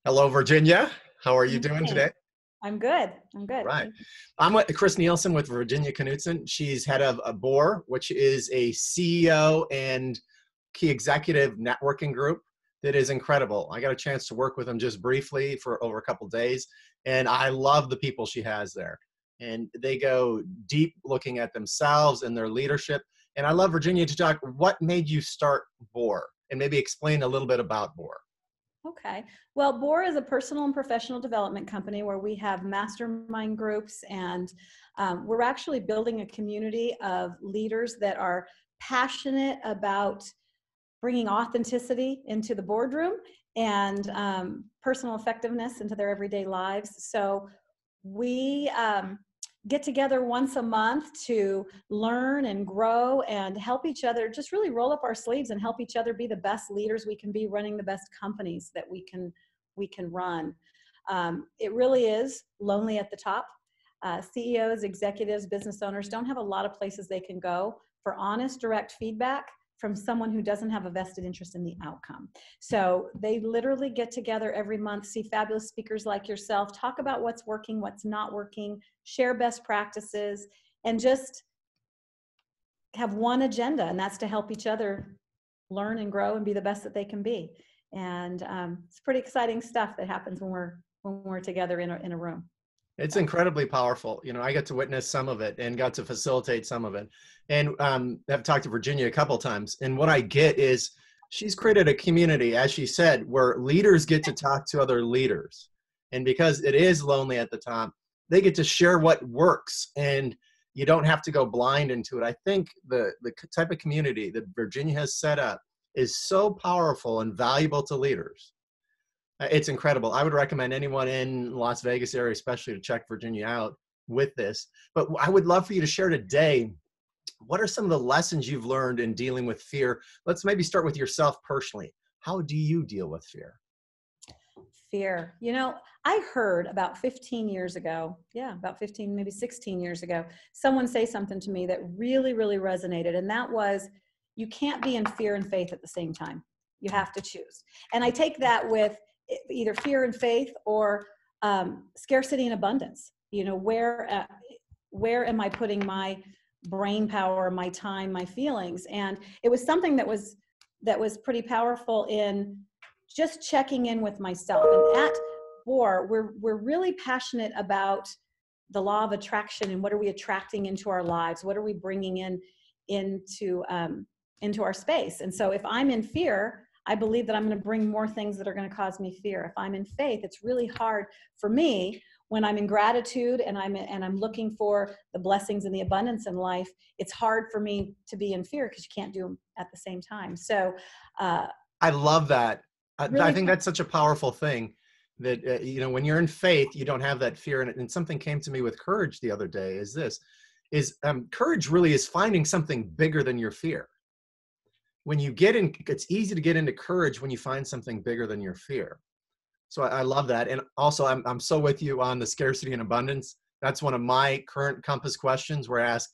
Hello, Virginia. How are you Good doing morning. today? I'm good. I'm All good. right. Thank you. I'm with Chris Nielsen with Virginia Knudsen. She's head of a BOAR, which is a CEO and key executive networking group that is incredible. I got a chance to work with them just briefly for over a couple of days, and I love the people she has there. And they go deep looking at themselves and their leadership. And I love Virginia to talk, what made you start BOAR? And maybe explain a little bit about BOAR. Okay. Well, BOAR is a personal and professional development company where we have mastermind groups, and we're actually building a community of leaders that are passionate about bringing authenticity into the boardroom and personal effectiveness into their everyday lives. So we get together once a month to learn and grow and help each other, just really roll up our sleeves and help each other be the best leaders we can be, running the best companies that we can run. It really is lonely at the top. CEOs, executives, business owners don't have a lot of places they can go for honest, direct feedback from someone who doesn't have a vested interest in the outcome. So they literally get together every month, see fabulous speakers like yourself, talk about what's working, what's not working, share best practices, and just have one agenda, and that's to help each other learn and grow and be the best that they can be. And it's pretty exciting stuff that happens when we're together in a room. It's So. incredibly powerful. I got to witness some of it and got to facilitate some of it. And I've talked to Virginia a couple times. And what I get is she's created a community, as she said, where leaders get to talk to other leaders. And because it is lonely at the top, they get to share what works. And you don't have to go blind into it. I think the type of community that Virginia has set up is so powerful and valuable to leaders. It's incredible. I would recommend anyone in Las Vegas area, especially, to check Virginia out with this. But I would love for you to share today, what are some of the lessons you've learned in dealing with fear? Let's maybe start with yourself personally. How do you deal with fear? Fear. I heard about 15 years ago, about 15, maybe 16 years ago, someone say something to me that really, really resonated. And that was, you can't be in fear and faith at the same time. You have to choose. And I take that with either fear and faith or scarcity and abundance. Where am I putting my brain power, my time, my feelings? And it was something that was pretty powerful in just checking in with myself. And at BOAR, we're really passionate about the law of attraction and what are we attracting into our lives? What are we bringing into our space? And so if I'm in fear, I believe that I'm going to bring more things that are going to cause me fear. If I'm in faith, it's really hard for me when I'm in gratitude and I'm looking for the blessings and the abundance in life. It's hard for me to be in fear because you can't do them at the same time. So I love that. I really. think that's such a powerful thing that, when you're in faith, you don't have that fear. And something came to me with courage the other day courage really is finding something bigger than your fear. When you get in, it's easy to get into courage when you find something bigger than your fear. So I love that. And also, I'm so with you on the scarcity and abundance. That's one of my current compass questions where I ask,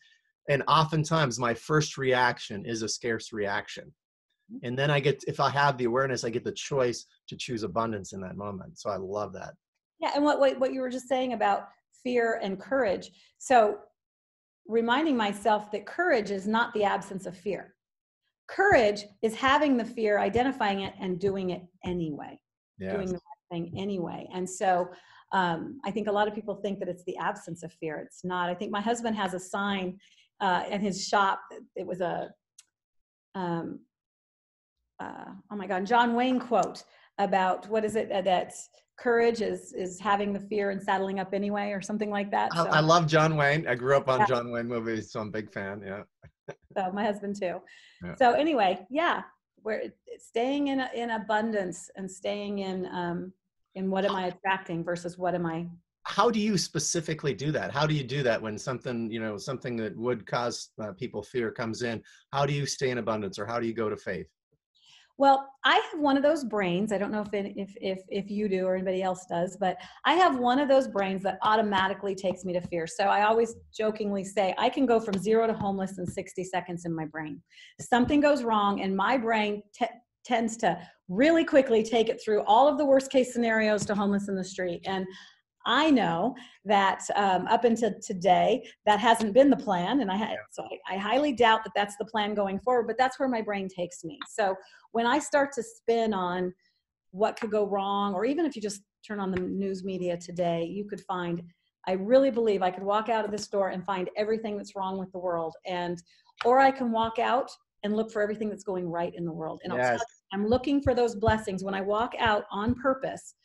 and oftentimes my first reaction is a scarce reaction. And then if I have the awareness, I get the choice to choose abundance in that moment. So I love that. Yeah, and what you were just saying about fear and courage. So reminding myself that courage is not the absence of fear. Courage is having the fear, identifying it, and doing it anyway. Yes. Doing the right thing anyway. And so I think a lot of people think that it's the absence of fear. It's not. I think my husband has a sign in his shop. It was a oh my God, John Wayne quote about, what is it, that courage is having the fear and saddling up anyway, or something like that. So I love John Wayne. I grew up on yeah, John Wayne movies, so I'm a big fan. Yeah. so my husband too. Yeah. So anyway, yeah, we're staying in abundance and staying in what am I attracting versus what am I. How do you specifically do that? How do you do that when something that would cause people fear comes in? How do you stay in abundance, or how do you go to faith? Well, I have one of those brains. I don't know if you do or anybody else does, but I have one of those brains that automatically takes me to fear. So I always jokingly say I can go from 0 to homeless in 60 seconds in my brain. Something goes wrong and my brain tends to really quickly take it through all of the worst case scenarios to homeless in the street. And I know that up until today, that hasn't been the plan. And I highly doubt that that's the plan going forward, but that's where my brain takes me. So when I start to spin on what could go wrong, or even if you just turn on the news media today, you could find, I really believe I could walk out of this door and find everything that's wrong with the world. Or I can walk out and look for everything that's going right in the world. And I'll tell you, I'm looking for those blessings. When I walk out on purpose,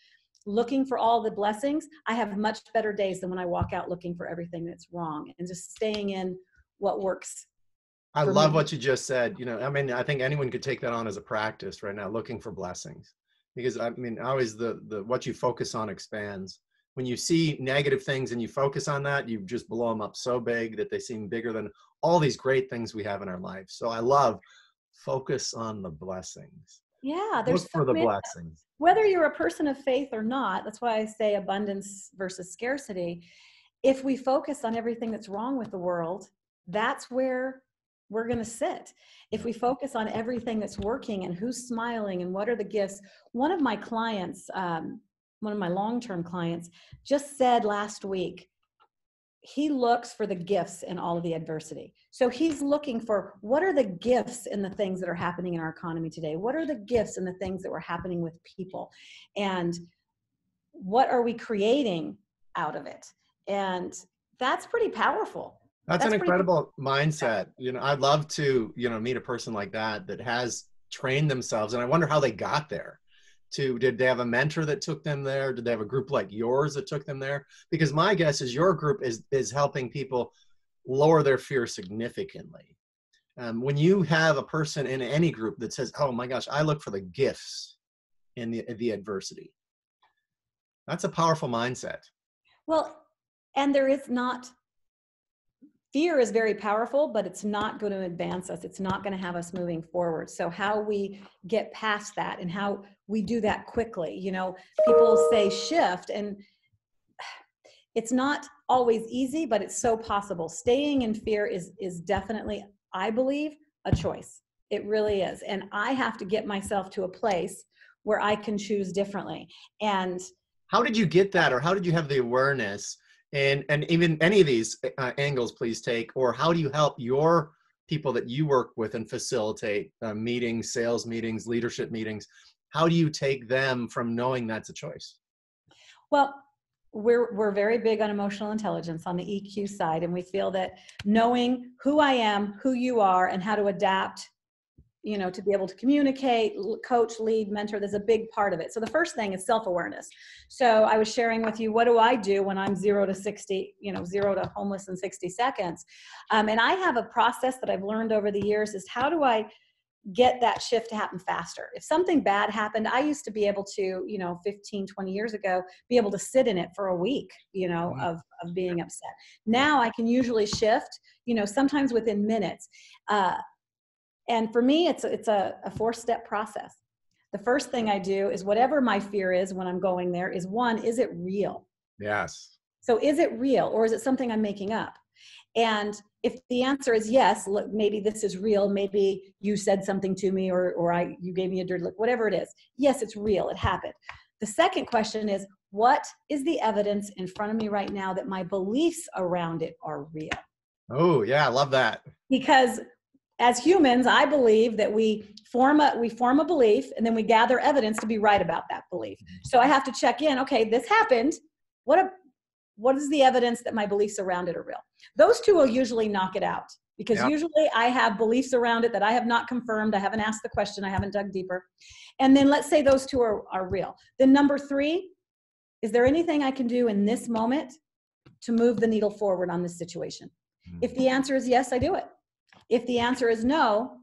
looking for all the blessings, I have much better days than when I walk out looking for everything that's wrong and just staying in what works. I love what you just said. You know, I mean, I think anyone could take that on as a practice right now, looking for blessings, because I mean, always what you focus on expands. When you see negative things and you focus on that, you just blow them up so big that they seem bigger than all these great things we have in our life. So I love focus on the blessings. Yeah, there's look for the blessings. Whether you're a person of faith or not, that's why I say abundance versus scarcity. If we focus on everything that's wrong with the world, that's where we're going to sit. If we focus on everything that's working and who's smiling and what are the gifts. One of my clients, one of my long-term clients, just said last week, he looks for the gifts in all of the adversity. So he's looking for, what are the gifts in the things that are happening in our economy today? What are the gifts in the things that were happening with people? And what are we creating out of it? And that's pretty powerful. That's an incredible mindset. You know, I'd love to, you know, meet a person like that has trained themselves. And I wonder how they got there. Did they have a mentor that took them there? Did they have a group like yours that took them there? Because my guess is your group is helping people lower their fear significantly. When you have a person in any group that says, oh my gosh, I look for the gifts in the adversity, that's a powerful mindset. Well, and fear is very powerful, but it's not going to advance us. It's not going to have us moving forward. So how we get past that and how we do that quickly, you know, people say shift, and it's not always easy, but it's so possible. Staying in fear is definitely, I believe, a choice. It really is. And I have to get myself to a place where I can choose differently. And how did you get that? Or how did you have the awareness? And even any of these angles, please take, or how do you help your people that you work with and facilitate meetings, sales meetings, leadership meetings? How do you take them from knowing that's a choice? Well, we're very big on emotional intelligence on the EQ side. And we feel that knowing who I am, who you are, and how to adapt, you know, to be able to communicate, coach, lead, mentor, there's a big part of it. So the first thing is self-awareness. So I was sharing with you, what do I do when I'm 0 to 60, you know, 0 to homeless in 60 seconds? And I have a process that I've learned over the years is, how do I get that shift to happen faster? If something bad happened, I used to be able to, you know, 15, 20 years ago, be able to sit in it for a week, you know, of being upset. Now I can usually shift, you know, sometimes within minutes. And for me, it's a 4-step process. The first thing I do is, whatever my fear is when I'm going there, is one, is it real? Yes. So is it real, or is it something I'm making up? And if the answer is yes, look, maybe this is real. Maybe you said something to me, or you gave me a dirty look, whatever it is. Yes, it's real. It happened. The second question is, what is the evidence in front of me right now that my beliefs around it are real? Oh, yeah, I love that. Because as humans, I believe that we form a belief, and then we gather evidence to be right about that belief. So I have to check in. Okay, this happened. What is the evidence that my beliefs around it are real? Those two will usually knock it out, because usually I have beliefs around it that I have not confirmed. I haven't asked the question. I haven't dug deeper. And then let's say those two are real. Then number 3, is there anything I can do in this moment to move the needle forward on this situation? If the answer is yes, I do it. If the answer is no,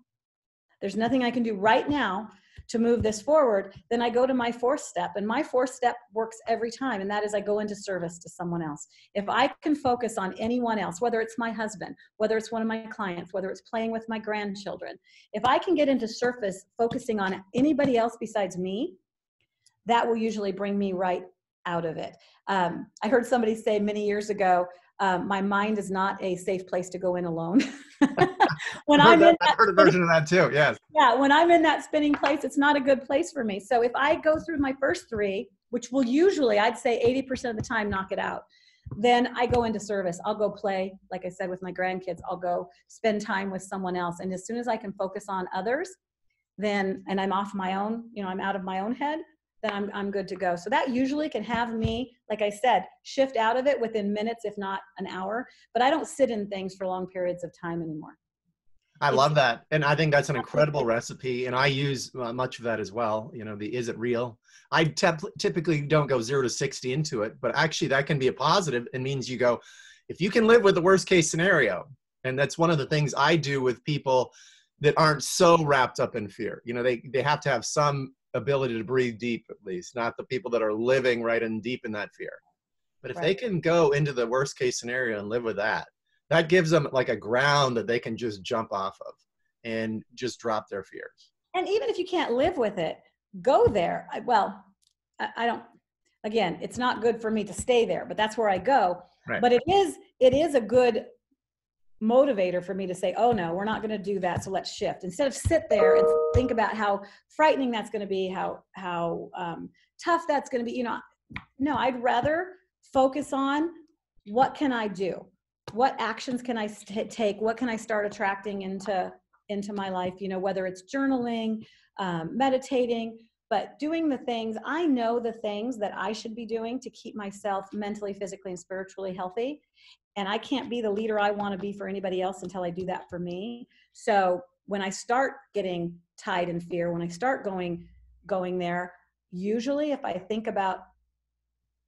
there's nothing I can do right now to move this forward, then I go to my 4th step. And my 4th step works every time. And that is, I go into service to someone else. If I can focus on anyone else, whether it's my husband, whether it's one of my clients, whether it's playing with my grandchildren, if I can get into service focusing on anybody else besides me, that will usually bring me right out of it. I heard somebody say many years ago, my mind is not a safe place to go in alone. When I've heard a version of that too. Yes. yeah, when I'm in that spinning place, it's not a good place for me. So if I go through my first 3, which will usually, I'd say 80% of the time, knock it out, then I go into service. I'll go play, like I said, with my grandkids. I'll go spend time with someone else. And as soon as I can focus on others, then, and I'm off my own, I'm out of my own head, then I'm good to go. So that usually can have me, like I said, shift out of it within minutes, if not an hour. But I don't sit in things for long periods of time anymore. I love that. And I think that's an incredible recipe. And I use much of that as well. The is it real? I typically don't go 0 to 60 into it, but actually that can be a positive. It means you go, if you can live with the worst case scenario. And that's one of the things I do with people that aren't so wrapped up in fear. They have to have some ability to breathe deep, at least, not the people that are living right in deep in that fear. But if they can go into the worst case scenario and live with that, that gives them like a ground that they can just jump off of and just drop their fears. And even if you can't live with it, go there. I don't, again, it's not good for me to stay there, but that's where I go. Right. But it is a good motivator for me to say, oh no, we're not going to do that. So let's shift. Instead of sit there and think about how frightening that's going to be, how tough that's going to be. No, I'd rather focus on what can I do? What actions can I take? What can I start attracting into my life? Whether it's journaling, meditating, but doing the things, I know the things that I should be doing to keep myself mentally, physically, and spiritually healthy. And I can't be the leader I want to be for anybody else until I do that for me. So when I start getting tied in fear, when I start going there, usually if I think about,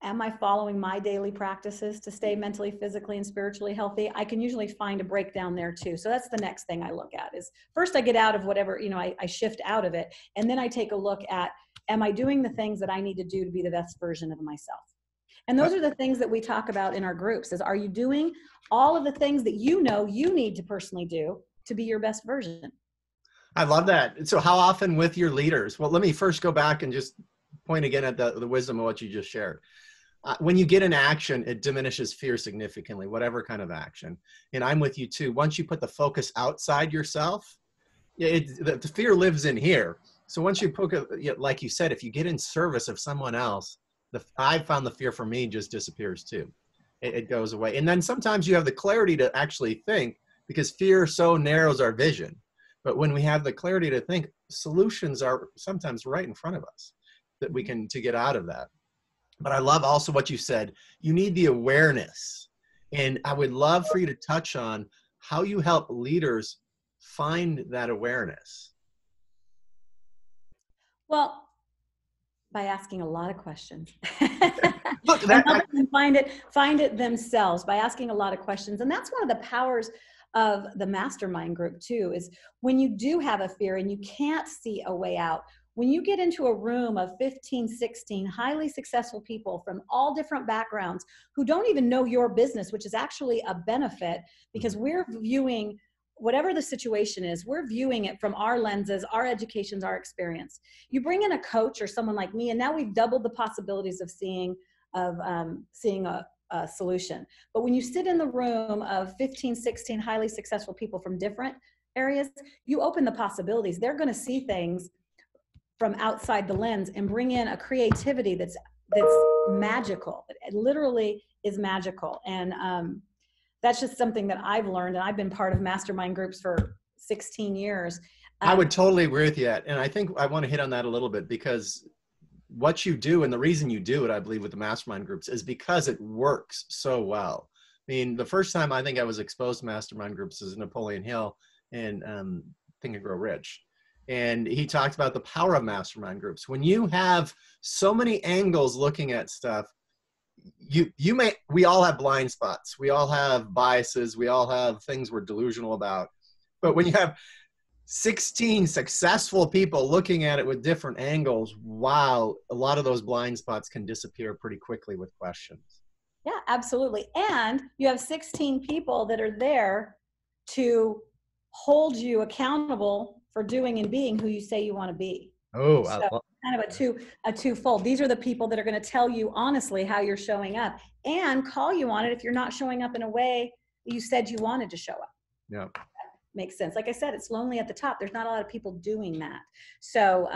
am I following my daily practices to stay mentally, physically, and spiritually healthy? I can usually find a breakdown there too. So that's the next thing I look at is first I get out of whatever, I shift out of it. And then I take a look at, am I doing the things that I need to do to be the best version of myself? And those are the things that we talk about in our groups is, are you doing all of the things that you need to personally do to be your best version? I love that. So how often with your leaders? Well, let me first go back and just point again at the wisdom of what you just shared. When you get in action, it diminishes fear significantly, whatever kind of action. And I'm with you too. Once you put the focus outside yourself, the fear lives in here. So once you put, like you said, if you get in service of someone else, I found the fear for me just disappears too. It goes away. And then sometimes you have the clarity to actually think, because fear so narrows our vision. But when we have the clarity to think, solutions are sometimes right in front of us that we can to get out of that. But I love also what you said. You need the awareness. And I would love for you to touch on how you help leaders find that awareness. Well, by asking a lot of questions. Look, find it themselves by asking a lot of questions. And that's one of the powers of the mastermind group too, is when you do have a fear and you can't see a way out, when you get into a room of 15, 16 highly successful people from all different backgrounds who don't even know your business, which is actually a benefit because we're viewing whatever the situation is, we're viewing it from our lenses, our educations, our experience. You bring in a coach or someone like me, and now we've doubled the possibilities of seeing a solution. But when you sit in the room of 15, 16 highly successful people from different areas, you open the possibilities. They're going to see things from outside the lens and bring in a creativity that's magical. It literally is magical. And that's just something that I've learned. And I've been part of mastermind groups for 16 years. I would totally agree with you. And I think I want to hit on that a little bit, because what you do and the reason you do it, I believe, with the mastermind groups is because it works so well. I mean, the first time I think I was exposed to mastermind groups is Napoleon Hill in Think and Grow Rich. And he talked about the power of mastermind groups. When you have so many angles looking at stuff, we all have blind spots. We all have biases. We all have things we're delusional about. But when you have 16 successful people looking at it with different angles, wow, a lot of those blind spots can disappear pretty quickly with questions. Yeah, absolutely. And you have 16 people that are there to hold you accountable for doing and being who you say you want to be. Oh, so kind of a twofold. These are the people that are going to tell you honestly how you're showing up and call you on it if you're not showing up in a way you said you wanted to show up. Yeah. Makes sense. Like I said, it's lonely at the top. There's not a lot of people doing that. So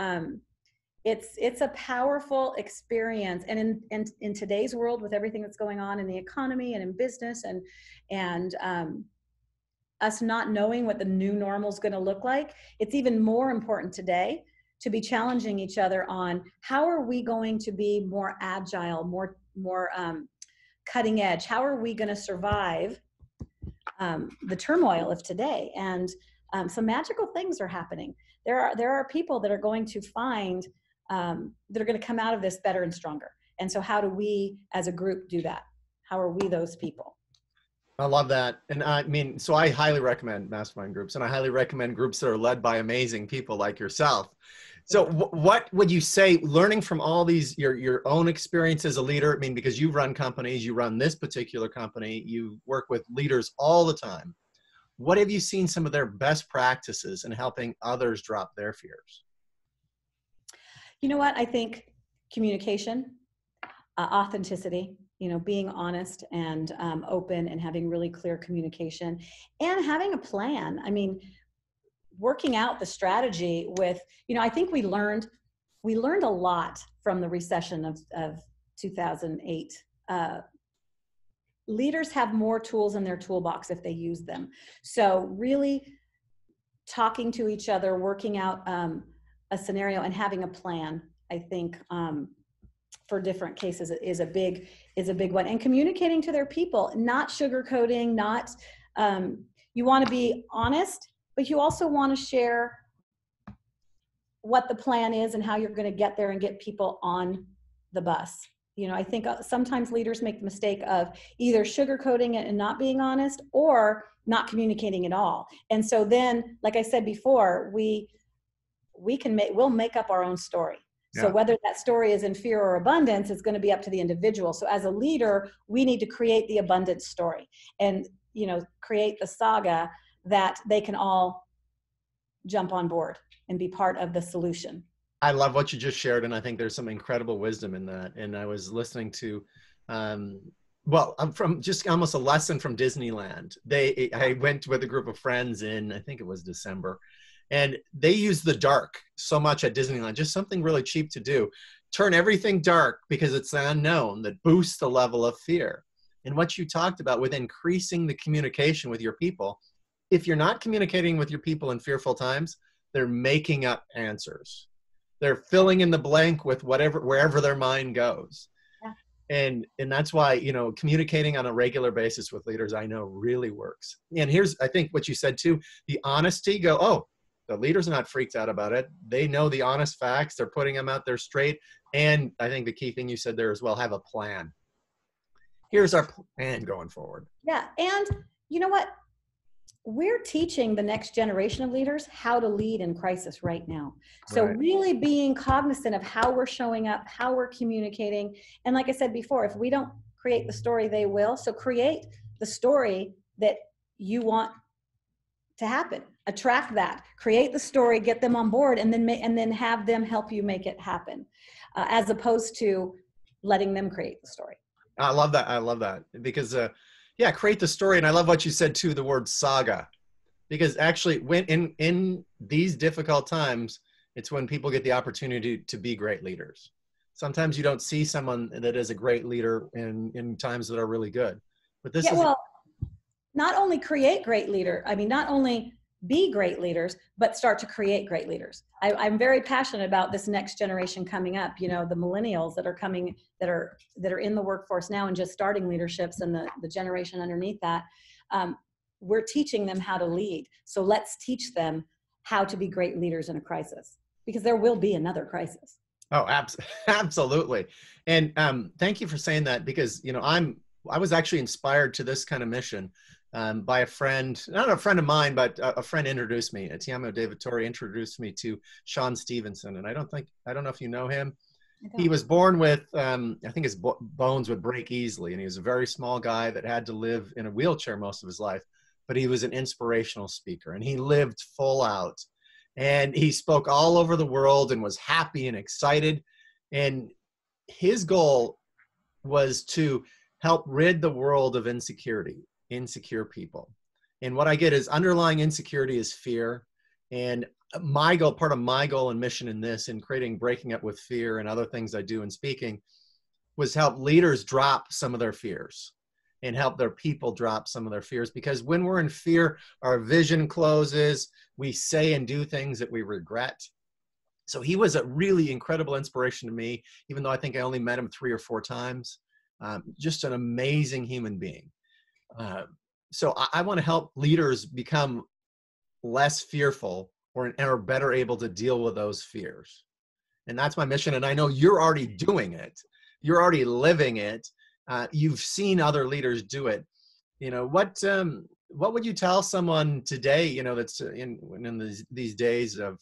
it's a powerful experience. And in today's world, with everything that's going on in the economy and in business, and us not knowing what the new normal is going to look like, it's even more important today to be challenging each other on how are we going to be more agile, more cutting edge. How are we going to survive the turmoil of today? And some magical things are happening. There are people that are going to find that are going to come out of this better and stronger. And so how do we as a group do that? How are we those people? I love that. And I mean, so I highly recommend mastermind groups, and I highly recommend groups that are led by amazing people like yourself. So what would you say, learning from all these, your own experience as a leader? I mean, because you run companies, you run this particular company, you work with leaders all the time. What have you seen some of their best practices in helping others drop their fears? You know what? I think communication, authenticity, being honest and open and having really clear communication and having a plan. I mean, working out the strategy with, I think we learned a lot from the recession of 2008. Leaders have more tools in their toolbox if they use them. So really talking to each other, working out a scenario and having a plan, I think, for different cases is a big one. And communicating to their people, not sugarcoating, not, you want to be honest, but you also want to share what the plan is and how you're going to get there and get people on the bus. I think sometimes leaders make the mistake of either sugarcoating it and not being honest, or not communicating at all. And so then, like I said before, we'll make up our own story. So whether that story is in fear or abundance, it's going to be up to the individual. So as a leader, we need to create the abundance story and, create the saga that they can all jump on board and be part of the solution. I love what you just shared, and I think there's some incredible wisdom in that. And I was listening to, I'm from just almost a lesson from Disneyland. I went with a group of friends in, I think it was December, and they use the dark so much at Disneyland, just something really cheap to do. Turn everything dark because it's the unknown that boosts the level of fear. And what you talked about with increasing the communication with your people, if you're not communicating with your people in fearful times, they're making up answers. They're filling in the blank with wherever their mind goes. Yeah. And that's why, communicating on a regular basis with leaders, I know really works. And here's, I think what you said too, the honesty, the leader's not freaked out about it. They know the honest facts. They're putting them out there straight. And I think the key thing you said there as well, have a plan. Here's our plan going forward. Yeah. And you know what? We're teaching the next generation of leaders how to lead in crisis right now. So really being cognizant of how we're showing up, how we're communicating. And like I said before, if we don't create the story, they will. So create the story that you want to happen. Attract that, create the story, get them on board, and then have them help you make it happen, as opposed to letting them create the story. I love that because, create the story. And I love what you said too, the word saga, because actually when in these difficult times, it's when people get the opportunity to be great leaders. Sometimes you don't see someone that is a great leader in times that are really good, but this is not only create great leader. I mean, not only be great leaders, but start to create great leaders. I'm very passionate about this next generation coming up, the millennials that are coming, that are in the workforce now and just starting leaderships, and the generation underneath that. We're teaching them how to lead. So let's teach them how to be great leaders in a crisis, because there will be another crisis. Oh, absolutely. And thank you for saying that, because, I was actually inspired to this kind of mission by a friend, not a friend of mine, but a friend introduced me. Tiamo David Torrey introduced me to Sean Stevenson. And I don't know if you know him. He was born with, I think his bones would break easily. And he was a very small guy that had to live in a wheelchair most of his life, but he was an inspirational speaker and he lived full out. And he spoke all over the world and was happy and excited. And his goal was to help rid the world of insecurity, insecure people. And what I get is underlying insecurity is fear. And my goal, part of my goal and mission in this, in creating Breaking Up with Fear and other things I do in speaking, was help leaders drop some of their fears and help their people drop some of their fears. Because when we're in fear, our vision closes, we say and do things that we regret. So he was a really incredible inspiration to me, even though I think I only met him 3 or 4 times. Just an amazing human being. So I want to help leaders become less fearful or are better able to deal with those fears. And that's my mission. And I know you're already doing it. You're already living it. You've seen other leaders do it. You know, what would you tell someone today, you know, that's in these days of,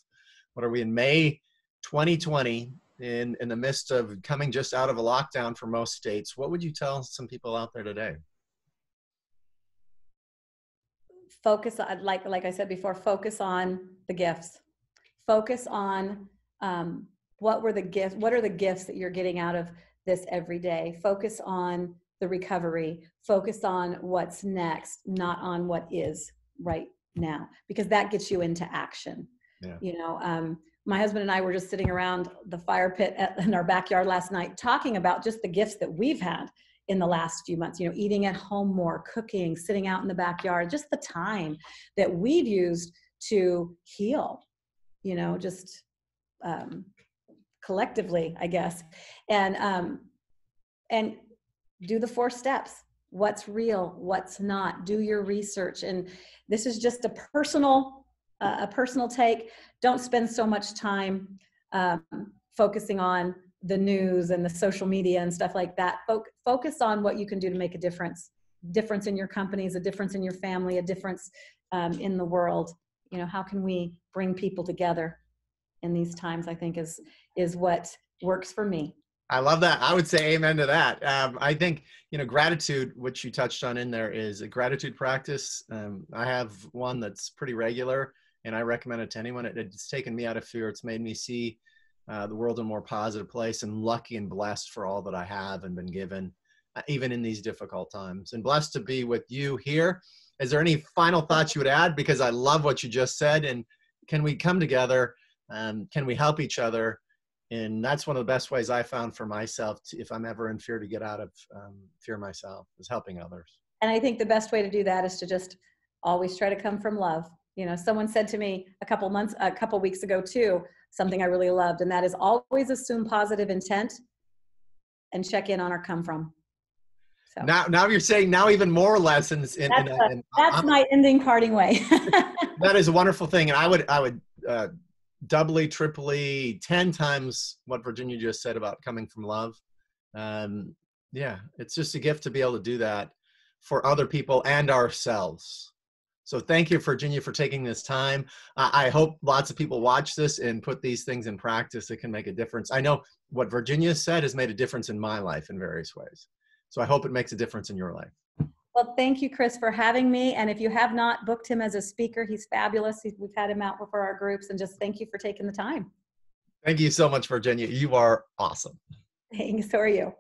what are we in, May 2020, in the midst of coming just out of a lockdown for most states? What would you tell some people out there today? Focus on, like I said before, focus on the gifts. Focus on what are the gifts that you're getting out of this every day. Focus on the recovery. Focus on what's next, not on what is right now, because that gets you into action. Yeah. You know, my husband and I were just sitting around the fire pit in our backyard last night, talking about just the gifts that we've had in the last few months, you know, eating at home more, cooking, sitting out in the backyard, just the time that we've used to heal, you know, just collectively, I guess. And do the 4 steps. What's real, what's not, do your research. And this is just a personal take. Don't spend so much time focusing on the news and the social media and stuff like that. Focus on what you can do to make a difference in your companies, a difference in your family, a difference in the world. You know, how can we bring people together in these times, I think is what works for me. I love that. I would say amen to that. I think, you know, gratitude, which you touched on in there, is a gratitude practice. I have one that's pretty regular, and I recommend it to anyone. It's taken me out of fear. It's made me see the world in a more positive place, and lucky and blessed for all that I have and been given, even in these difficult times, and blessed to be with you here. Is there any final thoughts you would add? Because I love what you just said. And can we come together? Can we help each other? And that's one of the best ways I found for myself, if I'm ever in fear, to get out of fear myself, is helping others. And I think the best way to do that is to just always try to come from love. You know, someone said to me a couple weeks ago too, something I really loved, and that is always assume positive intent and check in on our come from. So now you're saying now even more lessons. That's my ending parting way. That is a wonderful thing. And I would doubly, triply, 10 times what Virginia just said about coming from love. Yeah, it's just a gift to be able to do that for other people and ourselves. So thank you, Virginia, for taking this time. I hope lots of people watch this and put these things in practice. It can make a difference. I know what Virginia said has made a difference in my life in various ways. So I hope it makes a difference in your life. Well, thank you, Chris, for having me. And if you have not booked him as a speaker, he's fabulous. We've had him out for our groups, and just thank you for taking the time. Thank you so much, Virginia. You are awesome. Thanks. So are you.